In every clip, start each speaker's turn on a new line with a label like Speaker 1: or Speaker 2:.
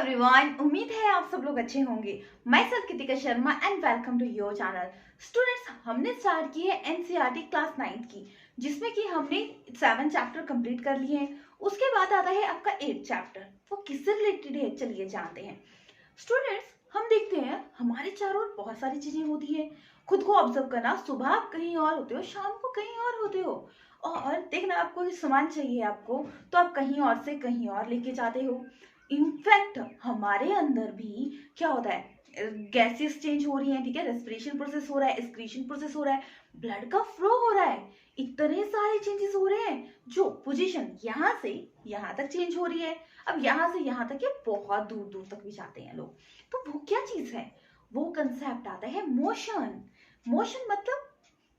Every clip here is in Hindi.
Speaker 1: एवरीवन, उम्मीद है आप सब लोग अच्छे होंगे। मैं self Kritika Sharma and welcome to your channel. Students, हमने स्टार्ट की है एनसीईआरटी क्लास 9 की, जिसमें कि हमने 7 चैप्टर कंप्लीट कर लिए हैं। उसके बाद आता है आपका 8 चैप्टर। वो किससे रिलेटेड है, चलिए जानते हैं। स्टूडेंट्स, हम देखते हैं हमारे चारों ओर बहुत सारी चीजें होती है। खुद को ऑब्जर्व करना, सुबह आप कहीं और होते हो, शाम को कहीं और होते हो। और देखना, आपको सामान चाहिए आपको, तो आप कहीं और से कहीं और लेके जाते हो। इनफैक्ट हमारे अंदर भी क्या होता है, गैसेस चेंज हो रही हैं, ठीक है, रेस्पिरेशन प्रोसेस हो रहा है, एक्सक्रीशन प्रोसेस हो रहा है, ब्लड का फ्लो हो रहा है। इतने सारे चेंजेस हो रहे हैं जो पोजीशन यहाँ से यहाँ तक चेंज हो रही है। अब यहाँ से यहाँ तक, ये बहुत दूर दूर तक भी जाते हैं लोग। तो वो क्या चीज है, वो कंसेप्ट आता है मोशन। मोशन मतलब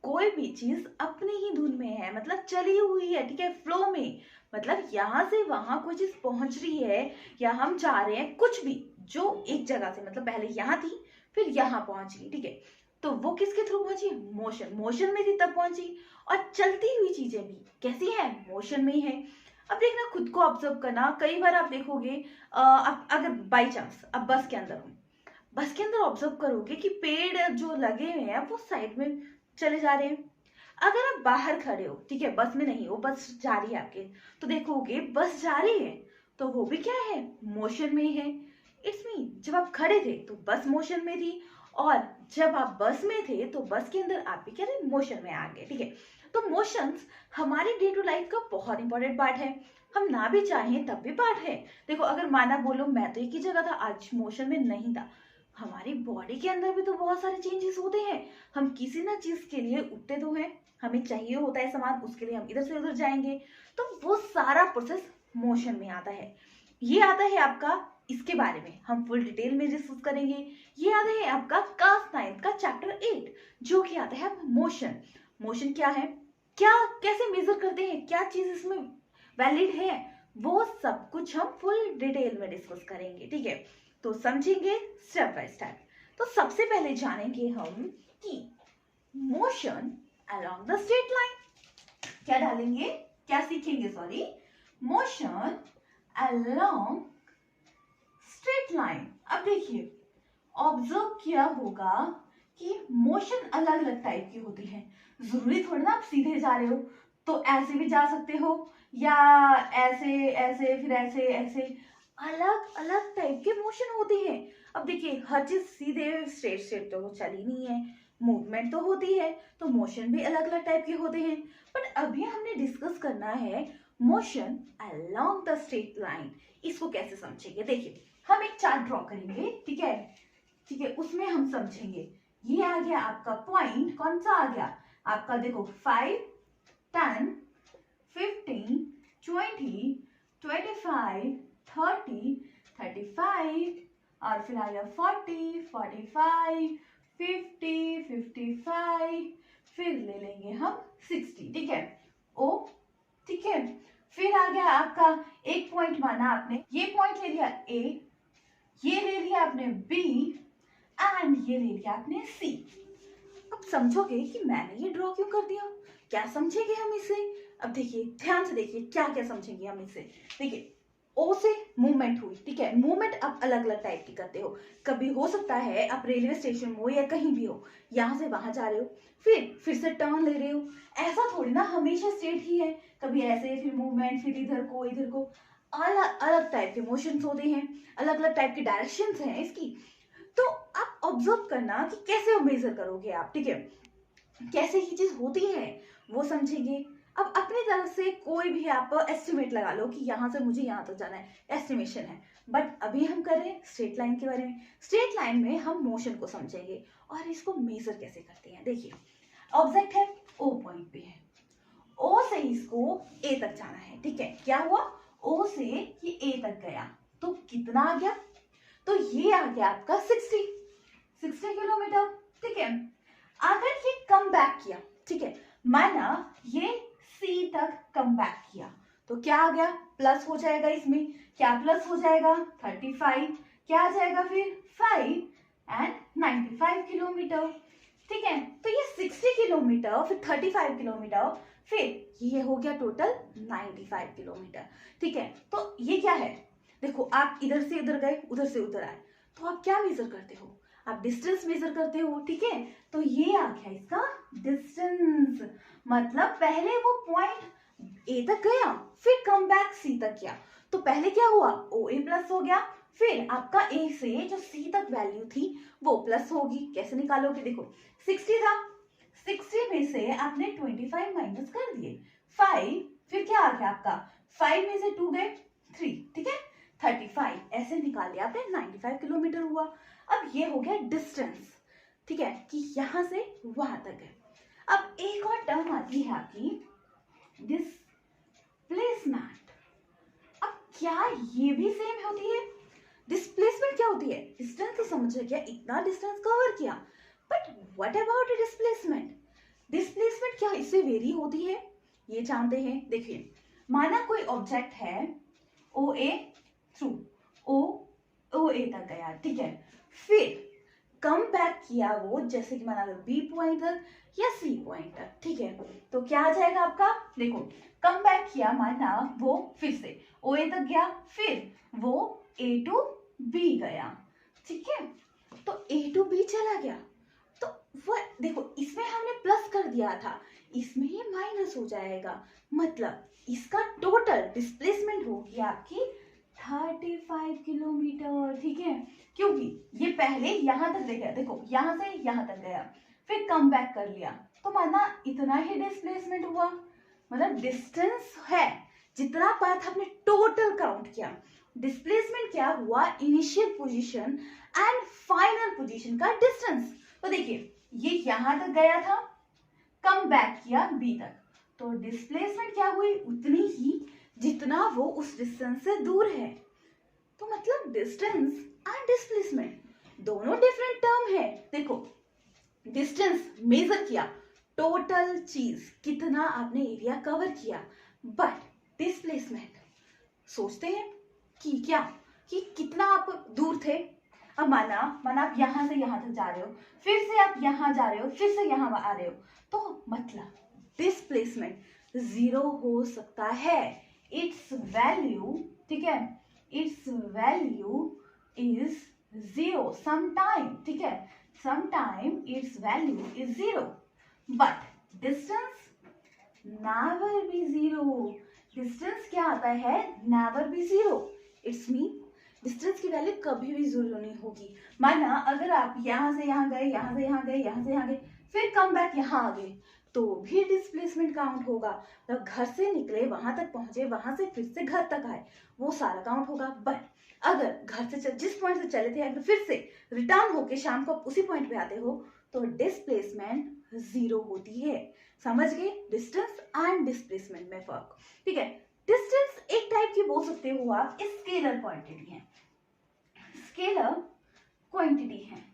Speaker 1: कोई भी चीज अपनी ही धुन में है, मतलब चली हुई है, ठीक है, फ्लो में। मतलब यहाँ से वहां कोई चीज पहुंच रही है या हम जा रहे हैं, कुछ भी जो एक जगह से, मतलब पहले यहाँ थी फिर यहाँ पहुंच गई, ठीक है, तो वो किसके थ्रू पहुंची? मोशन। मोशन में थी तब पहुंची। और चलती हुई चीजें भी कैसी है, मोशन में ही है। अब देखना, खुद को ऑब्जर्व करना, कई बार आप देखोगे, अगर बाई चांस अब बस के अंदर हो, बस के अंदर ऑब्जर्व करोगे कि पेड़ जो लगे हुए हैं वो साइड में चले जा रहे हैं। अगर आप बाहर खड़े हो, ठीक है, बस में नहीं हो, बस जा रही है आपके, तो देखोगे बस जा रही है, तो वो भी क्या है, मोशन में है। इट्स मीन जब आप खड़े थे तो बस मोशन में थी, और जब आप बस में थे तो बस के अंदर आप भी क्या थे, मोशन में आ गए, ठीक है। तो मोशंस हमारे डे टू लाइफ का बहुत इंपॉर्टेंट पार्ट है। हम ना भी चाहें तब भी पार्ट है। देखो, अगर माना बोलो मैं तो एक ही जगह था, आज मोशन में नहीं था, हमारी बॉडी के अंदर भी तो बहुत सारे चेंजेस होते हैं। हम किसी ना चीज के लिए उठते तो हैं, हमें चाहिए होता है सामान, उसके लिए हम इधर से उधर जाएंगे, तो वो सारा प्रोसेस मोशन में आता है। ये आता है आपका, इसके बारे में हम फुल डिटेल में डिस्कस करेंगे। ये आता है आपका क्लास 9 का चैप्टर 8, जो कि आता है मोशन। मोशन क्या है, क्या कैसे मेजर करते हैं, क्या चीज इसमें वैलिड है, वो सब कुछ हम फुल डिटेल में डिस्कस करेंगे, ठीक है। तो समझेंगे स्टेप बाय स्टेप। तो सबसे पहले जानेंगे हम कि motion along the straight line क्या डालेंगे, क्या सीखेंगे, sorry, motion along straight line। अब देखिए, ऑब्जर्व किया होगा कि मोशन अलग अलग टाइप की होती है। जरूरी थोड़ी ना आप सीधे जा रहे हो, तो ऐसे भी जा सकते हो, या ऐसे ऐसे फिर ऐसे ऐसे, अलग अलग टाइप के मोशन होते हैं। अब देखिए, हर चीज सीधे स्ट्रेट स्ट्रेट तो चली नहीं है, मूवमेंट तो होती है, तो मोशन भी अलग अलग टाइप के होते हैं। बट अभी हमने डिस्कस करना है motion along the straight line. इसको कैसे समझेंगे, देखिए, हम एक चार्ट ड्रॉ करेंगे, ठीक है, ठीक है, उसमें हम समझेंगे। ये आ गया आपका पॉइंट, कौन सा आ गया आपका, देखो 5, 10, 15, 20, 25, 30, 35, और फिर आ गया 40, 45, 50, 55, फिर ले लेंगे हम 60, ठीक है, ओ, ठीक है। फिर आ गया आपका एक पॉइंट माना आपने, ये पॉइंट ले लिया ए, ये ले लिया आपने बी, एंड ये ले लिया आपने सी। अब समझोगे कि मैंने ये ड्रॉ क्यों कर दिया, क्या समझेंगे हम इसे। अब देखिए, ध्यान से देखिए क्या क्या समझेंगे हम इससे। देखिए, ओ से मूवमेंट हुई, ठीक है, मूवमेंट आप अलग अलग टाइप की करते हो। कभी हो सकता है आप रेलवे स्टेशन में हो या कहीं भी हो, यहाँ से वहां जा रहे हो, फिर से टर्न ले रहे हो। ऐसा थोड़ी ना हमेशा स्ट्रेट ही है, कभी ऐसे फिर मूवमेंट, फिर इधर को इधर को, अलग अलग टाइप के मोशंस होते हैं, अलग अलग टाइप की डायरेक्शंस हैं इसकी। तो आप ऑब्जर्व करना कि कैसे मेजर करोगे आप, ठीक है, कैसे ही चीज होती है वो समझेंगे। अब अपनी तरफ से कोई भी आप एस्टिमेट लगा लो कि यहाँ से मुझे यहाँ तक जाना है, एस्टिमेशन है। बट अभी हम कर रहे हैं स्ट्रेट लाइन के बारे में। स्ट्रेट लाइन में हम मोशन को समझेंगे और इसको मेजर कैसे करते हैं। देखिए, ऑब्जेक्ट है, ओ पॉइंट पे है, ओ से इसको ए तक जाना है, ठीक है, क्या हुआ, ओ से ये ए तक गया, तो कितना आ गया, तो ये आ गया आपका 60 किलोमीटर, ठीक है। अगर ये कम बैक किया, ठीक है, माना ये सी तक कम बैक किया, तो क्या आ गया, प्लस हो जाएगा इसमें, क्या प्लस हो जाएगा, 35, क्या आ जाएगा फिर 5 एंड 95 किलोमीटर, ठीक है। तो ये 60 किलोमीटर, फिर 35 किलोमीटर, फिर ये हो गया टोटल 95 किलोमीटर, ठीक है। तो ये क्या है, देखो आप इधर से इधर गए, उधर से उधर आए, तो आप क्या मेजर करते हो? आप डिस्टेंस मेजर करते हो, ठीक है। तो ये आ गया इसका डिस्टेंस। मतलब पहले वो पॉइंट ए तक गया, फिर कम बैक सी तक गया। तो पहले क्या हुआ, ओ ए प्लस हो गया, फिर आपका ए से जो सी तक वैल्यू थी वो प्लस होगी। कैसे निकालोगे? देखो 60 था, 60 में से आपने 25 माइनस कर दिए 5, फिर क्या आ गया आपका 5 में से 2 गए 3, ठीक है 35, ऐसे निकाल लिया आपने 95 किलोमीटर हुआ। अब ये हो गया डिस्टेंस, ठीक है, कि यहां से वहां तक है। अब एक और टर्म आती है आपकी डिस्प्लेसमेंट। अब क्या ये भी सेम होती है? डिस्प्लेसमेंट क्या होती है? डिस्टेंस तो समझ गया, इतना डिस्टेंस कवर किया, but what about displacement? Displacement क्या इससे वेरी होती है? ये जानते हैं। देखिए माना कोई ऑब्जेक्ट है ओ ए थ्रू ओ ए तक गया, ठीक है, फिर कम बैक किया वो, जैसे कि माना बी पॉइंट तक या सी पॉइंट तक, ठीक है, तो क्या आ जाएगा आपका? देखो कम बैक किया, माना वो फिर से ओ ए तक गया, फिर वो ए टू बी गया, ठीक है, तो ए टू बी चला गया, तो वो देखो इसमें हमने प्लस कर दिया था, इसमें ये माइनस हो जाएगा। मतलब इसका टोटल डिस्प्लेसमेंट होगी आपकी 35 किलोमीटर, ठीक है, क्योंकि ये पहले यहां तक गया, देखो यहां से यहां तक गया, फिर कम बैक कर लिया, तो माना इतना ही डिस्प्लेसमेंट हुआ। मतलब डिस्टेंस है जितना पाथ आपने टोटल काउंट किया, डिस्प्लेसमेंट क्या हुआ? Initial position and final position का डिस्टेंस। तो देखिए ये यहां तक गया था, कम बैक किया बी तक, तो डिस्प्लेसमेंट क्या हुई? उतनी ही जितना वो उस डिस्टेंस से दूर है। तो मतलब डिस्टेंस एंड डिस्प्लेसमेंट दोनों डिफरेंट टर्म है। देखो डिस्टेंस मेजर किया, टोटल चीज कितना आपने एरिया कवर किया, बट डिस्प्लेसमेंट सोचते हैं कि क्या, कि कितना आप दूर थे। अब माना आप यहां से यहां तक जा रहे हो, फिर से आप यहां जा रहे हो, फिर से यहां आ रहे हो, तो मतलब डिस्प्लेसमेंट जीरो हो सकता है। इट्स वैल्यू, ठीक है, it's value is zero sometime, ठीक है, sometime it's value is zero, but distance never be zero. Distance क्या आता है? Never be zero. It's mean distance की वैल्यू कभी भी जीरो नहीं होगी। माना अगर आप यहां से यहां गए, यहां से यहां गए, यहां से यहां गए, फिर कम बैक यहां आ गए, तो भी डिस्प्लेसमेंट काउंट होगा। तो घर से निकले, वहां तक पहुंचे, वहां से फिर से घर तक आए, वो सारा काउंट होगा। बट अगर घर से जिस पॉइंट से चले थे अगर फिर से रिटर्न होके शाम को उसी पॉइंट पे आते हो, तो डिस्प्लेसमेंट जीरो होती है। समझ गए डिस्टेंस एंड डिस्प्लेसमेंट में फर्क, ठीक है। डिस्टेंस एक टाइप की बोल सकते हो आप स्केलर क्वांटिटी है, स्केलर क्वांटिटी है।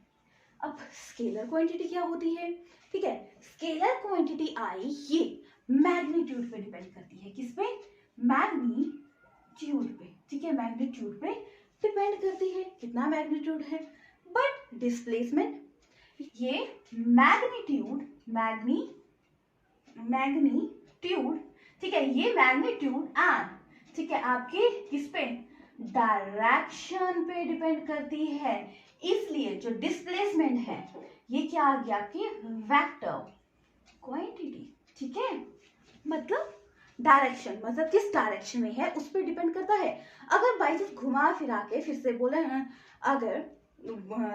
Speaker 1: अब स्केलर क्वांटिटी क्या होती है? ठीक है, स्केलर क्वांटिटी आई ये मैग्नीट्यूड पे डिपेंड करती है। किस पे? मैग्नीट्यूड पे, ठीक है, मैग्नीट्यूड पे डिपेंड करती है, कितना मैग्नीट्यूड है। बट डिस्प्लेसमेंट ये मैग्नीट्यूड मैग्नीट्यूड, ठीक है, ये मैग्नीट्यूड एंड, ठीक है, आपके किस पे? डायरेक्शन पे डिपेंड करती है। इसलिए जो डिस्प्लेसमेंट है ये क्या आ गया आपकी? वेक्टर क्वांटिटी, ठीक है, मतलब डायरेक्शन, मतलब किस डायरेक्शन में है उस पर डिपेंड करता है। अगर बाई चांस घुमा फिरा के फिर से बोले हैं, अगर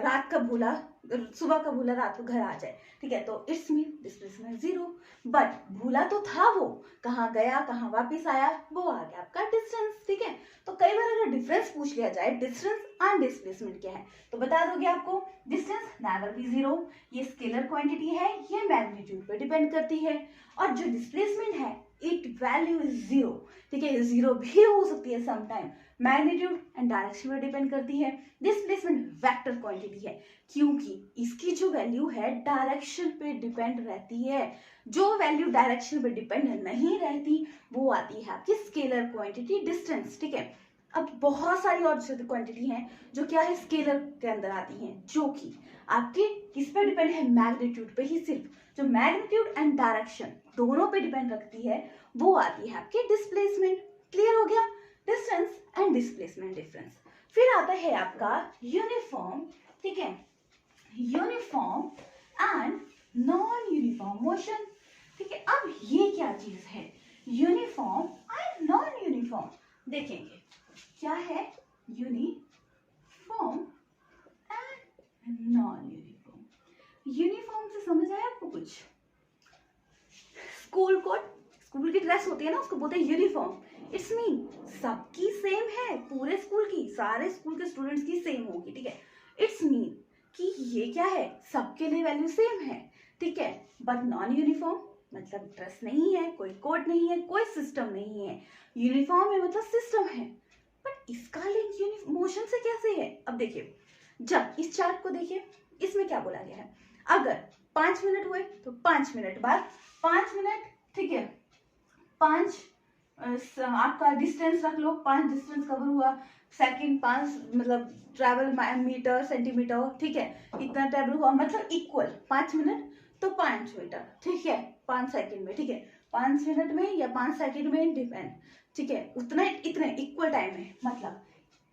Speaker 1: रात का भूला सुबह का भूला रात को घर आ जाए, ठीक है, तो it's mean displacement zero. But भूला तो था, वो कहाँ गया कहाँ वापिस आया, वो आ गया आपका डिस्टेंस, ठीक है। तो कई बार अगर डिफरेंस पूछ लिया जाए डिस्टेंस एंड डिस्प्लेसमेंट क्या है, तो बता दोगे आपको डिस्टेंस नेवर बी जीरो, ये स्केलर क्वांटिटी है, ये मैग्नीट्यूड पे डिपेंड करती है। और जो डिस्प्लेसमेंट है इट वैल्यू इज जीरो, ठीक है, जीरो भी हो सकती है समटाइम, मैग्नीट्यूड एंड डायरेक्शन पे डिपेंड करती है। डिस्प्लेसमेंट वेक्टर क्वांटिटी है क्योंकि इसकी जो वैल्यू है डायरेक्शन पे डिपेंड रहती है। जो वैल्यू डायरेक्शन पे डिपेंड नहीं रहती वो आती है आपकी स्केलर क्वांटिटी डिस्टेंस, ठीक है। अब बहुत सारी और क्वांटिटी हैं जो क्या है स्केलर के अंदर आती हैं, जो कि आपके किस पे डिपेंड है? मैग्नीट्यूड पे ही सिर्फ। जो मैग्नीट्यूड एंड डायरेक्शन दोनों पे डिपेंड रखती है वो आती है आपकी डिस्प्लेसमेंट। क्लियर हो गया? Distance and displacement difference. फिर आता है आपका यूनिफॉर्म, ठीक है, uniform and non uniform motion, ठीक है। अब ये क्या चीज है, यूनिफॉर्म एंड नॉन यूनिफॉर्म, देखेंगे क्या है uniform and non uniform. Uniform से समझ आया आपको कुछ, स्कूल कोट, स्कूल की ड्रेस होती है ना, उसको बोलते हैं यूनिफॉर्म। इट्स मीन सबकी सेम है, पूरे स्कूल की, सारे स्कूल के स्टूडेंट्स की सेम होगी, ठीक है। इट्स मीन कि ये क्या है, सबके लिए वैल्यू सेम है, ठीक है। बट नॉन यूनिफॉर्म मतलब ड्रेस नहीं है, कोई कोड नहीं है, कोई सिस्टम नहीं है। यूनिफॉर्म है मतलब सिस्टम है, बट इसका लिंक मोशन से कैसे है। अब देखिए, जब इस चार्ट को देखिए, इसमें क्या बोला गया है, अगर 5 मिनट हुए तो 5 मिनट बाद 5 मिनट, ठीक है, 5 आपका डिस्टेंस रख लो, 5 डिस्टेंस कवर हुआ, सेकंड 5 मतलब ट्रैवल मीटर सेंटीमीटर, ठीक है, इतना ट्रैवल हुआ मतलब इक्वल 5 मिनट तो 5 मीटर, ठीक है, 5 सेकंड में, ठीक है, 5 मिनट में या 5 सेकंड में डिपेंड, ठीक है, उतना इतने इक्वल टाइम में, मतलब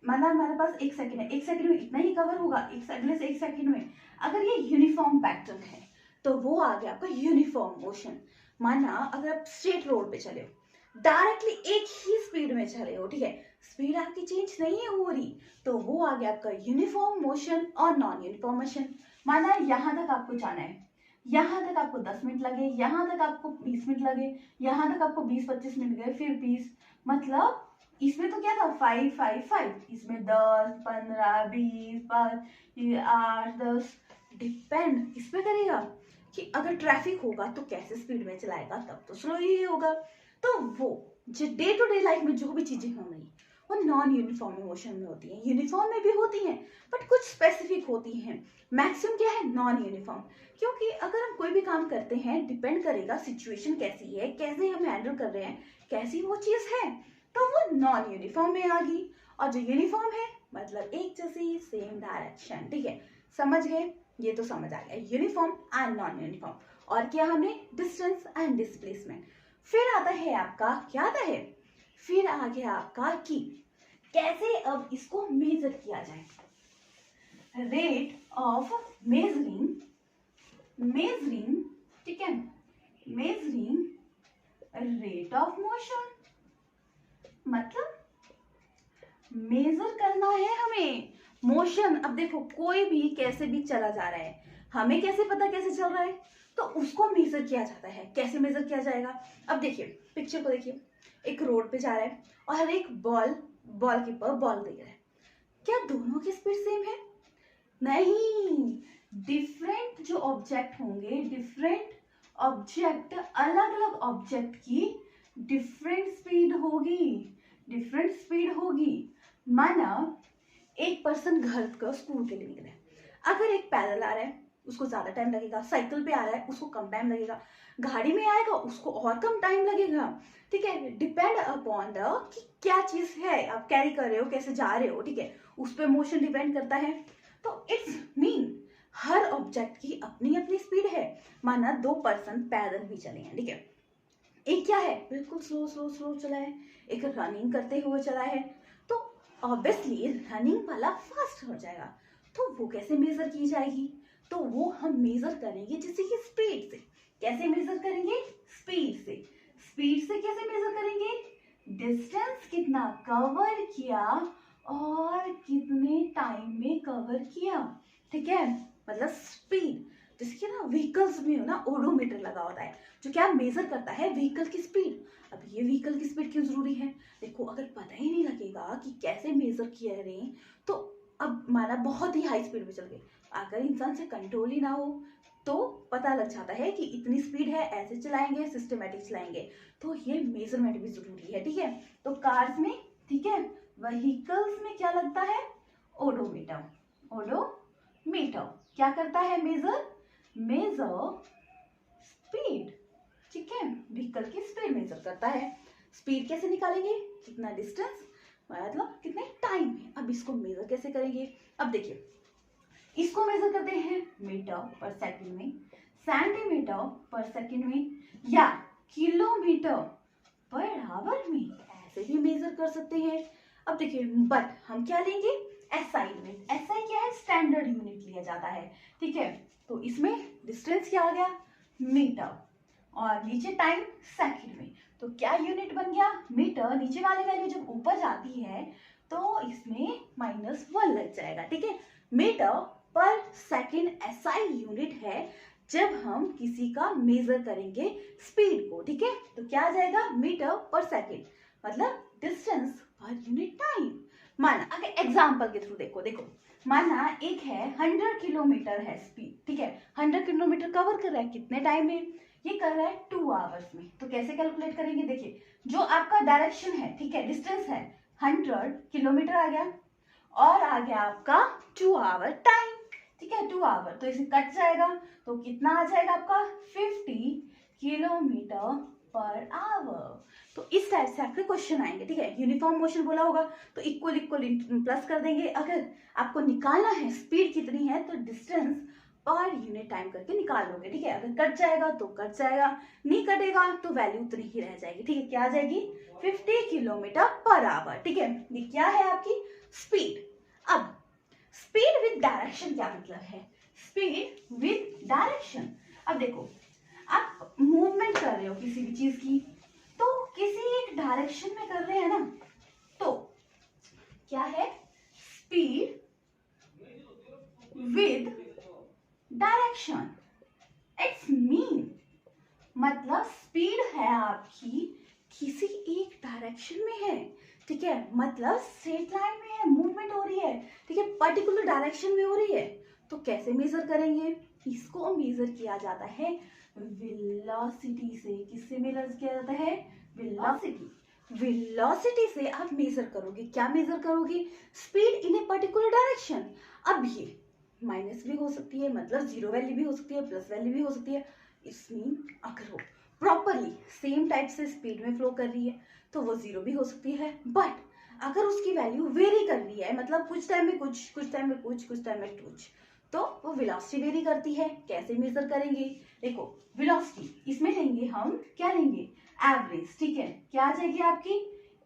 Speaker 1: हमारे पास 1 सेकंड है, 1 सेकंड में इतना ही कवर होगा, अगले से 1 सेकंड में। अगर ये यूनिफॉर्म पैटर्न है तो वो आ गया आपका यूनिफॉर्म मोशन। माना अगर आप स्ट्रेट रोड पे चले हो, डायरेक्टली एक ही स्पीड में चले हो, ठीक है, स्पीड आपकी चेंज नहीं हो रही, तो वो आ गया आपका यूनिफॉर्म मोशन और नॉन यूनिफॉर्म मोशन। माना यहाँ तक आपको जाना है, यहाँ तक आपको 10 मिनट लगे, यहाँ तक आपको 20 मिनट लगे, यहाँ तक आपको 20-25 मिनट गए, फिर 20, मतलब इसमें तो क्या था 5 5 5, इसमें 10 15 20 5 8 10, डिपेंड इस पे करेगा कि अगर ट्रैफिक होगा तो कैसे स्पीड में चलाएगा, तब तो स्लो ही होगा। तो वो जो डे टू डे लाइफ में जो भी चीजें होंगी वो नॉन यूनिफॉर्म मोशन में होती है, यूनिफॉर्म में भी होती हैं बट कुछ स्पेसिफिक होती हैं। मैक्सिमम क्या है, नॉन यूनिफॉर्म, क्योंकि अगर हम कोई भी काम करते हैं डिपेंड करेगा सिचुएशन कैसी है, कैसे हम हैंडल कर रहे हैं, कैसी वो चीज है, तो वो नॉन यूनिफॉर्म में आ गई। और जो यूनिफॉर्म है मतलब एक जैसी, सेम डायरेक्शन, ठीक है, समझ गए, ये तो समझ आ गया यूनिफॉर्म एंड नॉन यूनिफॉर्म। और क्या हमने, डिस्टेंस एंड डिस्प्लेसमेंट। फिर आता है आपका, क्या आता है, फिर आ गया आपका कि कैसे अब इसको मेजर किया जाए, रेट ऑफ मेजरिंग, ठीक है, मेजरिंग रेट ऑफ मोशन, मतलब मेजर करना है हमें मोशन। अब देखो कोई भी कैसे भी चला जा रहा है, हमें कैसे पता कैसे चल रहा है, तो उसको मेजर किया जाता है। कैसे मेजर किया जाएगा, अब देखिए पिक्चर को देखिए, एक रोड पे जा रहा है और हर एक बॉल कीपर बॉल दे रहा है, क्या दोनों की स्पीड सेम है, नहीं, डिफरेंट जो ऑब्जेक्ट होंगे, डिफरेंट ऑब्जेक्ट, अलग अलग ऑब्जेक्ट की डिफरेंट स्पीड होगी, माना एक पर्सन घर का स्कूल के लिए निकला है, अगर एक पैदल आ रहा है उसको ज्यादा टाइम लगेगा, साइकिल पे आ रहा है उसको कम टाइम लगेगा, गाड़ी में आएगा उसको और कम टाइम लगेगा, ठीक है, डिपेंड अपॉन द कि क्या चीज है आप कैरी कर रहे हो, कैसे जा रहे हो, ठीक है, उस पर मोशन डिपेंड करता है। तो इट्स मीन हर ऑब्जेक्ट की अपनी अपनी स्पीड है। माना 2 पर्सन पैदल भी चले हैं, ठीक है, एक क्या है बिल्कुल स्लो चला है, एक रनिंग करते हुए चला है, तो ऑब्वियसली रनिंग वाला फास्ट हो जाएगा, तो वो कैसे मेजर की जाएगी, तो वो हम मेजर करेंगे जैसे कि स्पीड से। कैसे मेजर करेंगे, स्पीड से कैसे मेजर करेंगे, डिस्टेंस कितना कवर किया और कितने टाइम में कवर किया, ठीक है, मतलब स्पीड, जैसे कि ना व्हीकल्स में हो ना ओडोमीटर लगा होता है जो क्या मेजर करता है व्हीकल की स्पीड। अब ये व्हीकल की स्पीड क्यों जरूरी है, देखो अगर पता ही नहीं लगेगा कि कैसे मेजर किया रहे हैं, तो अब माना बहुत ही हाई स्पीड में चल गए, अगर इंसान से कंट्रोल ही ना हो तो पता लग जाता है कि इतनी स्पीड है, ऐसे चलाएंगे, सिस्टमेटिक चलाएंगे, तो ये मेजरमेंट भी जरूरी है, ठीक है। तो कार्स में, ठीक है, व्हीकल्स में क्या लगता है, ओडोमीटर क्या करता है, मेजर स्पीड, ठीक है, व्हीकल की स्पीड मेजर करता है। स्पीड कैसे निकालेंगे, कितना डिस्टेंस मतलब कितने टाइम में। अब इसको मेजर कैसे करेंगे, अब देखिए इसको मेजर करते हैं मीटर पर सेकंड में, सेंटीमीटर पर सेकंड में, या किलोमीटर पर आवर में, ऐसे भी मेजर कर सकते हैं। अब देखिए, बट हम क्या लेंगे, एसआई यूनिट। एसआई क्या है, स्टैंडर्ड यूनिट लिया जाता है, ठीक है। तो इसमें डिस्टेंस क्या आ गया, मीटर, और नीचे टाइम सेकंड में। तो क्या यूनिट बन गया, मीटर। नीचे वाले वैल्यू जब ऊपर जाती है तो इसमें -1 लग जाएगा, ठीक है। मीटर पर सेकंड एसआई यूनिट है जब हम किसी का मेजर करेंगे स्पीड को, ठीक है। तो क्या आ जाएगा, मीटर पर सेकंड, मतलब डिस्टेंस पर यूनिट टाइम। माना अगर एग्जांपल के थ्रू देखो, माना एक है 100 किलोमीटर है स्पीड, ठीक है। 100 किलोमीटर कवर कर रहा है कितने टाइम में, ये कर रहा है 2 आवर्स में। तो कैसे कैलकुलेट करेंगे, देखिए जो आपका डायरेक्शन है, ठीक है, डिस्टेंस है 100 किलोमीटर आ गया, और आ गया आपका 2 आवर टाइम, ठीक है, 2 आवर। तो इसे कट जाएगा तो कितना आ जाएगा आपका 50 किलोमीटर पर आवर। तो इस टाइप से आपके क्वेश्चन आएंगे, ठीक है। यूनिफॉर्म मोशन बोला होगा तो इक्वल प्लस कर देंगे। अगर आपको निकालना है स्पीड कितनी है तो डिस्टेंस पर यूनिट टाइम करके निकाल लोगे, ठीक है। अगर कट जाएगा तो कट जाएगा, नहीं कटेगा तो वैल्यू उतनी ही रह जाएगी, ठीक है। क्या आ जाएगी, 50 किलोमीटर पर आवर, ठीक है। ये क्या है आपकी स्पीड। अब स्पीड विद डायरेक्शन क्या मतलब है, स्पीड विद डायरेक्शन। अब देखो, आप मूवमेंट कर रहे हो किसी भी चीज की, तो किसी एक डायरेक्शन में कर रहे हैं ना, तो क्या है, speed with direction. It's mean, मतलब स्पीड है आपकी किसी एक डायरेक्शन में है, ठीक है, मतलब स्ट्रेट लाइन में है, मूवमेंट हो रही है, ठीक है, पर्टिकुलर डायरेक्शन में हो रही है। तो कैसे मेजर करेंगे, इसको मेजर किया जाता है वेलोसिटी से। किससे मेजर किया जाता है, वेलोसिटी। वेलोसिटी से आप मेजर करोगे, क्या मेजर करोगे, speed in a particular direction. अब ये माइनस भी हो सकती है, मतलब जीरो वैल्यू भी हो सकती है, प्लस वैल्यू भी हो सकती है। इसमें अगर वो प्रॉपरली सेम टाइप से स्पीड में फ्लो कर रही है तो वो जीरो भी हो सकती है, बट अगर उसकी वैल्यू वेरी कर रही है, मतलब कुछ टाइम में कुछ टाइम में कुछ टाइम में कुछ, तो वो वेलोसिटी वेरी करती है। कैसे मेजर करेंगे, देखो वेलोसिटी इसमें लेंगे हम, क्या लेंगे, एवरेज, ठीक है। क्या आ जाएगी आपकी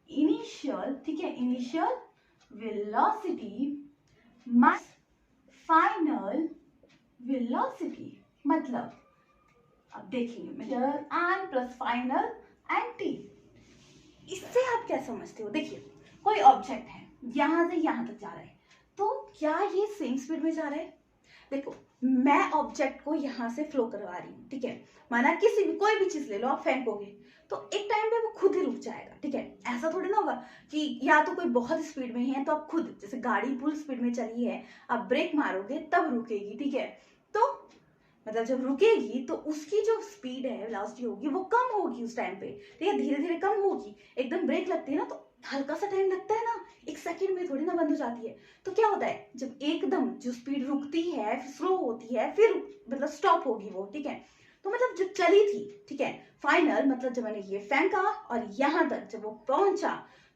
Speaker 1: इनिशियल, ठीक है, initial velocity minus final velocity. मतलब अब देखेंगे meter and plus final and T. इससे आप क्या समझते हो, देखिए कोई ऑब्जेक्ट है यहां से यहां तक जा रहा है, तो क्या ये सेम स्पीड में जा रहा है। देखो मैं ऑब्जेक्ट को यहां से फ्लो करवा रही हूँ, ठीक है। माना किसी भी कोई भी चीज ले लो, आप फेंकोगे तो एक टाइम पे वो खुद ही रुक जाएगा, ठीक है। ऐसा थोड़ी ना होगा कि या तो कोई बहुत स्पीड में है तो आप खुद, जैसे गाड़ी फुल स्पीड में चली है, आप ब्रेक मारोगे तब रुकेगी, ठीक है। तो मतलब जब रुकेगी तो उसकी जो स्पीड है, वेलोसिटी होगी, वो कम होगी उस टाइम पे, ठीक है, धीरे धीरे कम होगी। एकदम ब्रेक लगती है ना तो हल्का सा टाइम लगता है ना, एक सेकंड में थोड़ी ना बंद हो जाती है। तो क्या होता है, जब एकदम जो स्पीड रुकती है, स्लो होती है, फिर मतलब स्टॉप होगी वो, ठीक है। तो मतलब जब चली थी, ठीक है, फाइनल मतलब जब मैंने ये फेंका और यहां तक जब वो पहुंचा,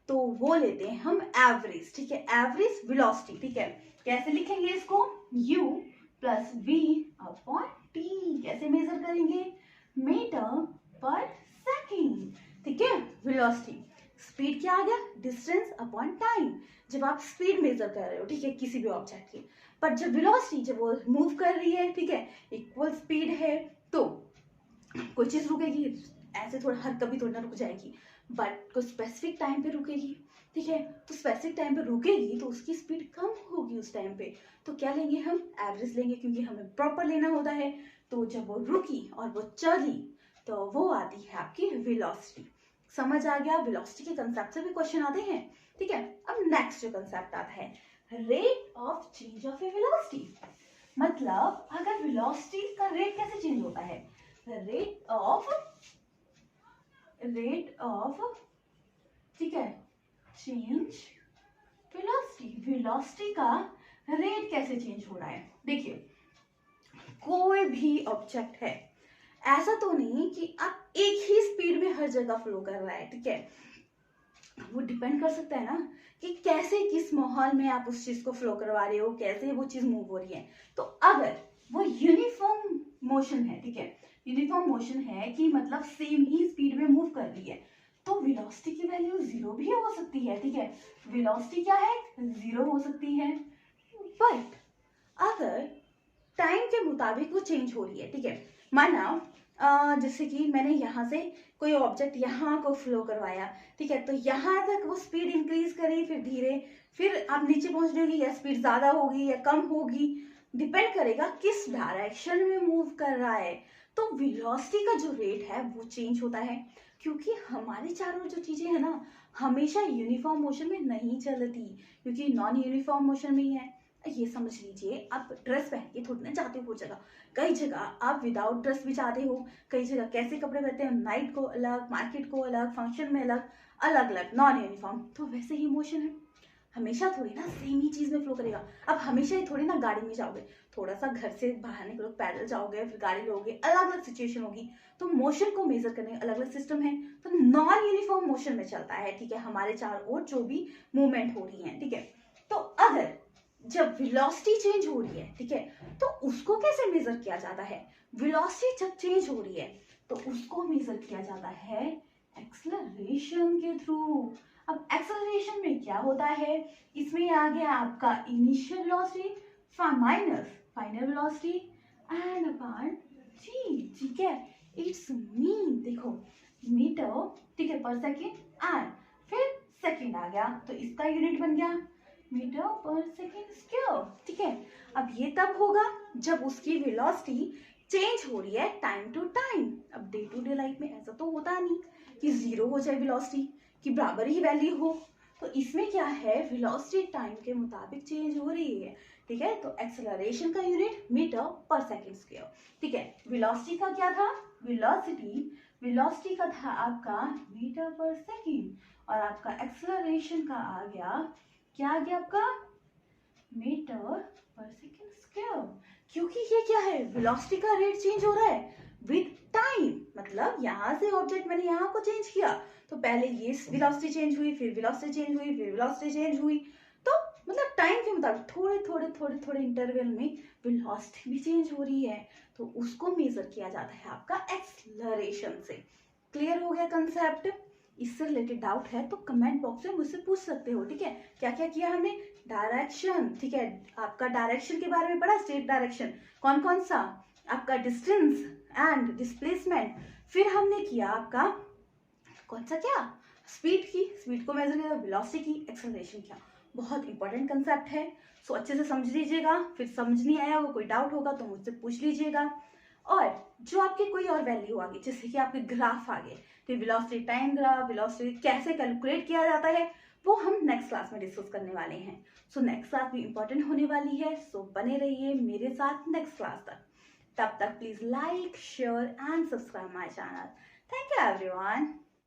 Speaker 1: तो वो लेते हैं हम एवरेज, ठीक है, एवरेज वेलोसिटी, ठीक है। कैसे लिखेंगे इसको, u प्लस वी अपॉन टी। कैसे मेजर करेंगे, मीटर पर सेकेंड, ठीक है। वेलोसिटी, स्पीड क्या आ गया, डिस्टेंस अपॉन टाइम। जब आप स्पीड मेजर कर रहे हो, ठीक है, किसी भी ऑब्जेक्ट की, पर जब वेलोसिटी जब वो मूव कर रही है, ठीक है, इक्वल स्पीड है, तो कोई चीज रुकेगी, ऐसे थोड़ा हर कभी थोड़ी ना रुक जाएगी, बट कोई स्पेसिफिक टाइम पे रुकेगी, ठीक है। तो स्पेसिफिक टाइम पे रुकेगी तो उसकी स्पीड कम होगी उस टाइम पे। तो क्या लेंगे हम, एवरेज लेंगे, क्योंकि हमें प्रॉपर लेना होता है। तो जब वो रुकी और वो चली तो वो आती है आपकी वेलोसिटी। समझ आ गया, वेलोसिटी के कंसेप्ट से भी क्वेश्चन आते हैं, ठीक है। अब नेक्स्ट जो कंसेप्ट आता है, rate of change of A velocity. मतलब अगर वेलोसिटी का रेट कैसे चेंज होता है, रेट ऑफ ठीक है चेंज वेलोसिटी। वेलोसिटी का रेट कैसे चेंज हो रहा है, देखिए कोई भी ऑब्जेक्ट है, ऐसा तो नहीं कि आप एक ही स्पीड में हर जगह फ्लो कर रहा है, ठीक है। वो डिपेंड कर सकता है ना कि कैसे, किस माहौल में आप उस चीज को फ्लो करवा रहे हो, कैसे वो चीज मूव हो रही है। तो अगर वो यूनिफॉर्म मोशन है, ठीक है, यूनिफॉर्म मोशन है कि मतलब सेम ही स्पीड में मूव कर रही है, तो वेलोसिटी की वैल्यू 0 भी हो सकती है, ठीक है। वेलोसिटी क्या है, 0 हो सकती है। बट अगर टाइम के मुताबिक वो चेंज हो रही है, ठीक है। माना जैसे कि मैंने यहाँ से कोई ऑब्जेक्ट यहाँ को फ्लो करवाया, ठीक है, तो यहाँ तक वो स्पीड इंक्रीज करी, फिर धीरे, फिर आप नीचे पहुंच रही या स्पीड ज्यादा होगी या कम होगी, डिपेंड करेगा किस डायरेक्शन में मूव कर रहा है। तो वेलोसिटी का जो रेट है वो चेंज होता है, क्योंकि हमारे चारों जो चीजें है ना हमेशा यूनिफॉर्म मोशन में नहीं चलती, क्योंकि नॉन यूनिफॉर्म मोशन में ही है। ये समझ लीजिए, आप ड्रेस पहन के थोड़ी ना जाते हो जगह, कई जगह आप विदाउट ड्रेस भी जाते हो, कई जगह कैसे कपड़े पहनते हैं, नाइट को अलग, मार्केट को अलग, फंक्शन में अलग, अलग अलग नॉन यूनिफॉर्म। तो वैसे ही मोशन है, हमेशा थोड़ी ना सेम ही चीज में फ्लो करेगा। अब हमेशा ही थोड़ी ना गाड़ी में जाओगे, थोड़ा सा घर से बाहर निकलो, पैदल जाओगे, फिर गाड़ी लोगे, अलग अलग सिचुएशन होगी। तो मोशन को मेजर करने अलग अलग सिस्टम है, तो नॉन यूनिफॉर्म मोशन में चलता है, ठीक है, हमारे चारों ओर जो भी मूवमेंट हो रही है, ठीक है। तो अगर जब वेलोसिटी चेंज हो रही है, ठीक है, तो उसको कैसे मेजर किया जाता है। वेलोसिटी जब चेंज हो रही है तो उसको मेजर किया जाता है एक्सेलरेशन के थ्रू। अब एक्सेलरेशन में क्या होता है, इसमें आ गया आपका initial velocity minus final velocity and upon g, ठीक है। इट्स मीन, देखो मीटर, ठीक है, पर सेकेंड एंड फिर सेकेंड आ गया, तो इसका यूनिट बन गया मीटर पर सेकेंड स्क्वायर, ठीक है। अब ये तब होगा जब उसकी वेलोसिटी चेंज हो रही है टाइम टू टाइम। अब डे टू डे लाइफ में ऐसा तो होता नहीं कि 0 हो जाए वेलोसिटी, कि बराबर ही वैल्यू हो। तो इसमें क्या है, वेलोसिटी टाइम के मुताबिक चेंज हो रही है, ठीक है। तो एक्सेलरेशन का यूनिट मीटर पर सेकेंड स्क्वायर, ठीक है। वेलोसिटी का क्या था, वेलोसिटी का था आपका मीटर पर सेकेंड, और आपका एक्सेलरेशन का आ गया, क्या आ गया आपका, मीटर पर सेकेंड स्क्वायर। क्योंकि ये क्या है, वेलोसिटी का रेट चेंज हो रहा है विद टाइम। मतलब यहाँ से ऑब्जेक्ट मैंने यहाँ को चेंज किया, तो पहले ये वेलोसिटी चेंज हुई, फिर वेलोसिटी चेंज हुई, फिर वेलोसिटी चेंज हुई। तो मतलब टाइम के मुताबिक थोड़े थोड़े थोड़े थोड़े इंटरवल में वेलोसिटी भी चेंज हो रही है, तो उसको मेजर किया जाता है आपका एक्सेलरेशन से। क्लियर हो गया कंसेप्ट। इससे रिलेटेड डाउट है तो कमेंट बॉक्स में मुझसे पूछ सकते हो, ठीक है। क्या क्या किया हमने, डायरेक्शन, ठीक है, आपका डायरेक्शन के बारे में पढ़ा, स्टेट डायरेक्शन कौन कौन सा, आपका डिस्टेंस एंड डिस्प्लेसमेंट, फिर हमने किया आपका कौन सा, क्या स्पीड को मेजर किया, वेलोसिटी की, एक्सेलरेशन किया। बहुत इंपॉर्टेंट कंसेप्ट है, सो अच्छे से समझ लीजिएगा। फिर समझ नहीं आया होगा, कोई डाउट होगा तो मुझसे पूछ लीजिएगा। और जो आपके कोई और वैल्यू आ गई, जैसे कि आपके ग्राफ आ गए, तो वेलोसिटी टाइम ग्राफ, वेलोसिटी कैसे कैलकुलेट किया जाता है, वो हम नेक्स्ट क्लास में डिस्कस करने वाले हैं। सो नेक्स्ट क्लास भी इंपॉर्टेंट होने वाली है, सो बने रहिए मेरे साथ नेक्स्ट क्लास तक। तब तक please like, share and subscribe my channel. Thank you everyone.